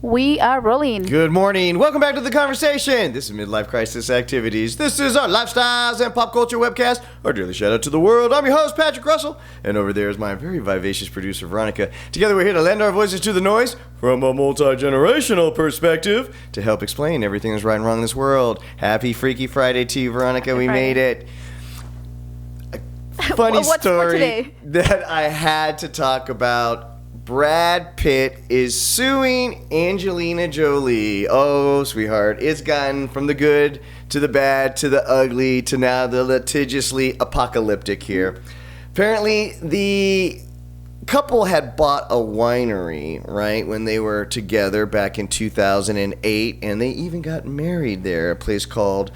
We are rolling. Good morning. Welcome back to the conversation. This is Midlife Crisis Activities. This is our lifestyles and pop culture webcast. Our daily shout out to the world. I'm your host, Patrick Russell. And over there is my very vivacious producer, Veronica. Together we're here to lend our voices to the noise from a multi-generational perspective to help explain everything that's right and wrong in this world. Happy Freaky Friday to you, Veronica. Happy we Friday. made it. A funny What's for story today? that I had to talk about. Brad Pitt is suing Angelina Jolie. Oh, sweetheart. It's gotten from the good to the bad to the ugly to now the litigiously apocalyptic here. Apparently, the couple had bought a winery, right, when they were together back in 2008, and they even got married there, a place called,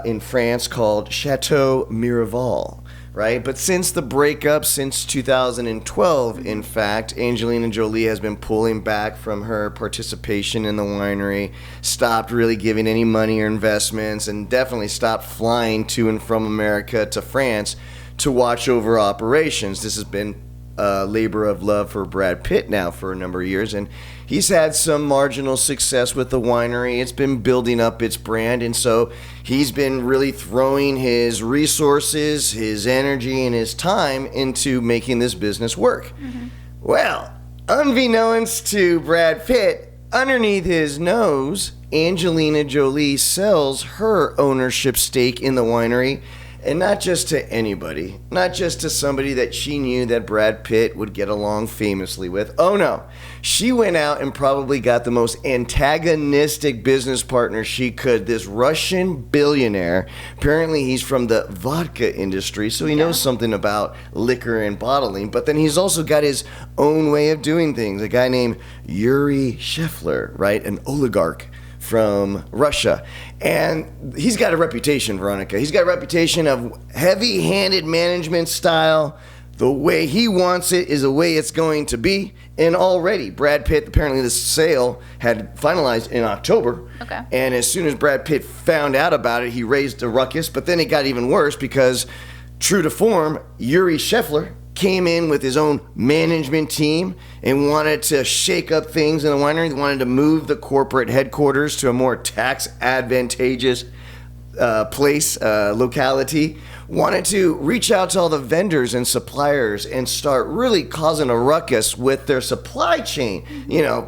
in France, called Chateau Miraval. Right, but since the breakup, since 2012, in fact, Angelina Jolie has been pulling back from her participation in the winery, stopped really giving any money or investments, and definitely stopped flying to and from America to France to watch over operations. This has been a labor of love for Brad Pitt now for a number of years, and he's had some marginal success with the winery. It's been building up its brand, and so he's been really throwing his resources, his energy, and his time into making this business work. Mm-hmm. Well, unbeknownst to Brad Pitt, underneath his nose, Angelina Jolie sells her ownership stake in the winery. And not just to anybody, not just to somebody that she knew that Brad Pitt would get along famously with. Oh no, she went out and probably got the most antagonistic business partner she could. This Russian billionaire, apparently he's from the vodka industry, so he knows something about liquor and bottling, but then he's also got his own way of doing things. A guy named Yuri Shefler, right, an oligarch from Russia. And he's got a reputation, Veronica. He's got a reputation of heavy-handed management style. The way he wants it is the way it's going to be. And already, Brad Pitt, apparently this sale had finalized in October. Okay. And as soon as Brad Pitt found out about it, he raised a ruckus. But then it got even worse because, true to form, Yuri Shefler came in with his own management team and wanted to shake up things in the winery. They wanted to move the corporate headquarters to a more tax advantageous locality. Wanted to reach out to all the vendors and suppliers and start really causing a ruckus with their supply chain,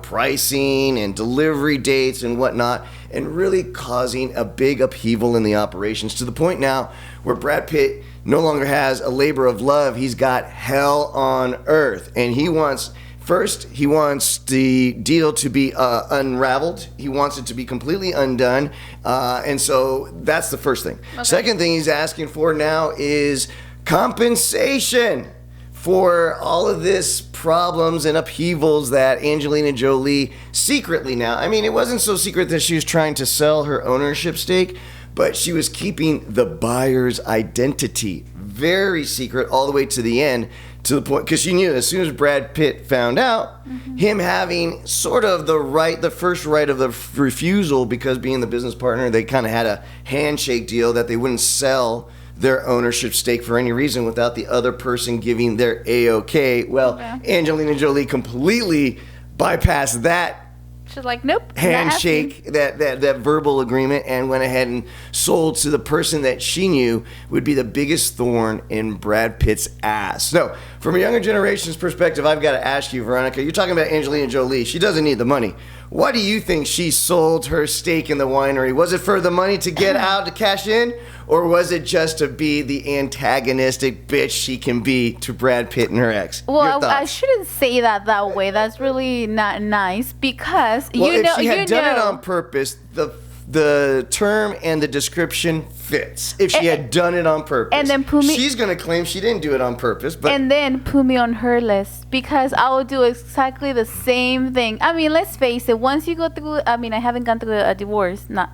pricing and delivery dates and whatnot, and really causing a big upheaval in the operations to the point now where Brad Pitt no longer has a labor of love. He's got hell on earth. And he wants the deal to be unraveled. He wants it to be completely undone. And so that's the first thing. Okay. Second thing he's asking for now is compensation for all of this problems and upheavals that Angelina Jolie secretly now, I mean, it wasn't so secret that she was trying to sell her ownership stake, but she was keeping the buyer's identity very secret all the way to the end, to the point, because she knew as soon as Brad Pitt found out, him having sort of the first right of the refusal, because being the business partner, they kind of had a handshake deal that they wouldn't sell their ownership stake for any reason without the other person giving their A-OK. Well, Angelina Jolie completely bypassed that. She's like, nope. Handshake, that verbal agreement, and went ahead and sold to the person that she knew would be the biggest thorn in Brad Pitt's ass. So, from a younger generation's perspective, I've got to ask you, Veronica, you're talking about Angelina Jolie. She doesn't need the money. Why do you think she sold her stake in the winery? Was it for the money to get out to cash in? Or was it just to be the antagonistic bitch she can be to Brad Pitt and her ex? Well, I shouldn't say that way. That's really not nice because if she had done it on purpose, the term and the description fits. If she had done it on purpose, and then she's going to claim she didn't do it on purpose. But and then put me on her list because I will do exactly the same thing. I mean, let's face it. Once you go through, I mean, I haven't gone through a divorce, not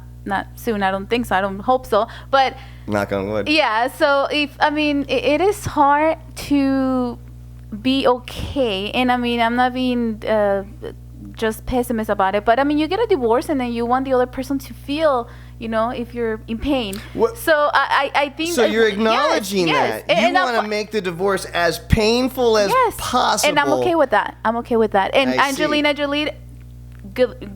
soon. I don't think so. I don't hope so. But knock on wood. Yeah. So it is hard to be okay. And I mean, I'm not being just pessimist about it, but I mean, you get a divorce and then you want the other person to feel, if you're in pain. What? So I think. So you're acknowledging that you want to make the divorce as painful as possible. And I'm okay with that. And I Angelina Jolie,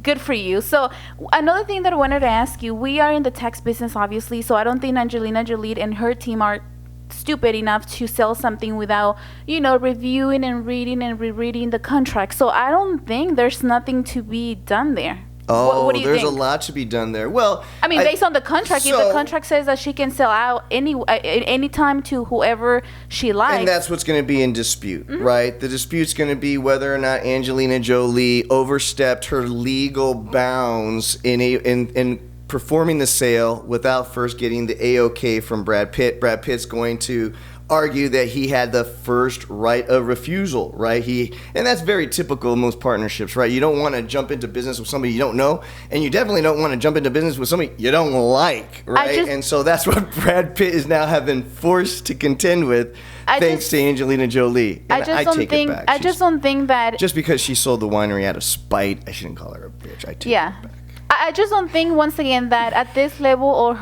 good for you. So another thing that I wanted to ask you, we are in the tax business, obviously, so I don't think Angelina Jolie and her team are stupid enough to sell something without, reviewing and reading and rereading the contract. So I don't think there's nothing to be done there. Oh, what do you there's think? a lot to be done there. Well, I mean, based on the contract, if the contract says that she can sell out any time to whoever she likes. And that's what's going to be in dispute, right? The dispute's going to be whether or not Angelina Jolie overstepped her legal bounds in performing the sale without first getting the A-OK from Brad Pitt. Brad Pitt's going to argue that he had the first right of refusal, right? And that's very typical of most partnerships, right? You don't want to jump into business with somebody you don't know, and you definitely don't want to jump into business with somebody you don't like, right? And so that's what Brad Pitt is now have been forced to contend with, thanks to Angelina Jolie. And I take it back. I just don't think that just because she sold the winery out of spite, I shouldn't call her a bitch. I take it back. I just don't think, once again, that at this level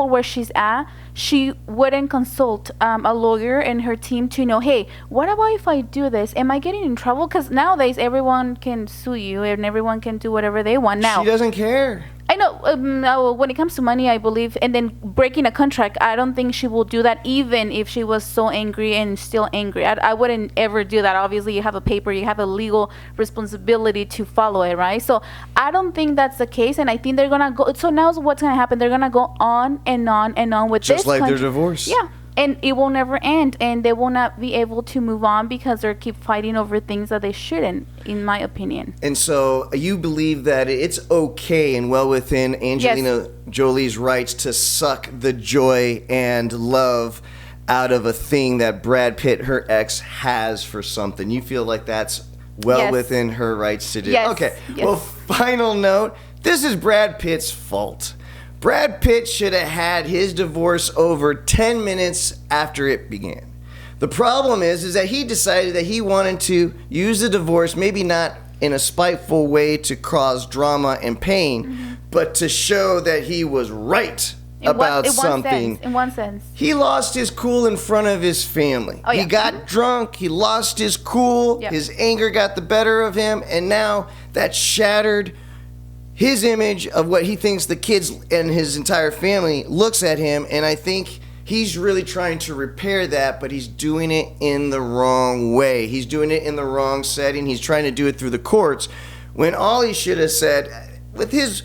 where she's at, she wouldn't consult a lawyer and her team to know, hey, what about if I do this? Am I getting in trouble? Because nowadays everyone can sue you and everyone can do whatever they want now. She doesn't care. I know when it comes to money, I believe, and then breaking a contract, I don't think she will do that, even if she was so angry and still angry. I wouldn't ever do that. Obviously, you have a paper, you have a legal responsibility to follow it, right? So I don't think that's the case, and I think they're gonna go. So now what's gonna happen? They're gonna go on and on and on with just this like their divorce. Yeah. And it will never end, and they will not be able to move on because they keep fighting over things that they shouldn't, in my opinion. And so you believe that it's okay and well within Angelina Jolie's rights to suck the joy and love out of a thing that Brad Pitt, her ex, has for something. You feel like that's well within her rights to do. Yes. Okay. Well, final note, this is Brad Pitt's fault. Brad Pitt should have had his divorce over 10 minutes after it began. The problem is that he decided that he wanted to use the divorce, maybe not in a spiteful way to cause drama and pain, but to show that he was right about something. In one sense. He lost his cool in front of his family. Oh, yeah. He got drunk, he lost his cool, his anger got the better of him, and now that shattered his image of what he thinks the kids and his entire family looks at him, and I think he's really trying to repair that, but he's doing it in the wrong way. He's doing it in the wrong setting. He's trying to do it through the courts, when all he should have said, with his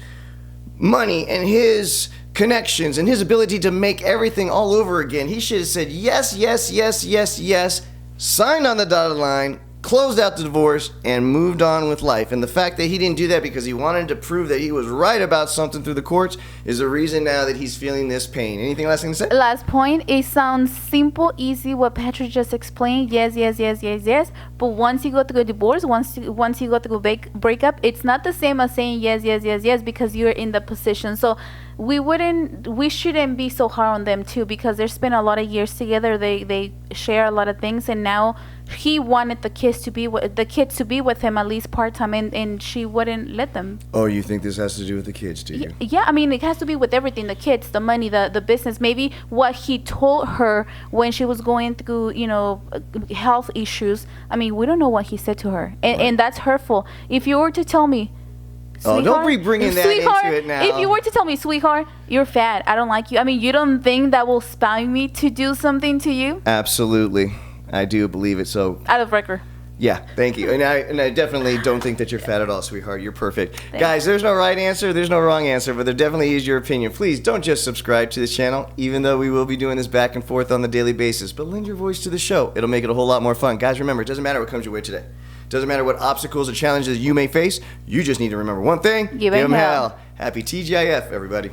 money and his connections and his ability to make everything all over again, he should have said yes, yes, yes, yes, yes, signed on the dotted line, closed out the divorce, and moved on with life. And the fact that he didn't do that because he wanted to prove that he was right about something through the courts is the reason now that he's feeling this pain. Anything last thing to say? Last point, it sounds simple, easy, what Patrick just explained. Yes, yes, yes, yes, yes. But once you go through a divorce, once you go through a breakup, it's not the same as saying yes, yes, yes, yes, because you're in the position. So we shouldn't be so hard on them too, because they spent a lot of years together. They share a lot of things, and now he wanted the kids to be with him at least part-time, and she wouldn't let them. Oh, you think this has to do with the kids, do you? Yeah, I mean, it has to be with everything: the kids, the money, the business, maybe what he told her when she was going through health issues. I mean, we don't know what he said to her, and that's hurtful. If you were to tell me, oh, don't be bringing that into it now. If you were to tell me, sweetheart, you're fat, I don't like you, I mean, you don't think that will inspire me to do something to you? Absolutely. I do believe it. So out of record. Yeah, thank you. And I definitely don't think that you're fat at all, sweetheart. You're perfect. Guys, there's no right answer, there's no wrong answer, but there definitely is your opinion. Please don't just subscribe to this channel, even though we will be doing this back and forth on the daily basis, but lend your voice to the show. It'll make it a whole lot more fun. Guys, remember, it doesn't matter what comes your way today. Doesn't matter what obstacles or challenges you may face. You just need to remember one thing. Give him hell. Happy TGIF, everybody.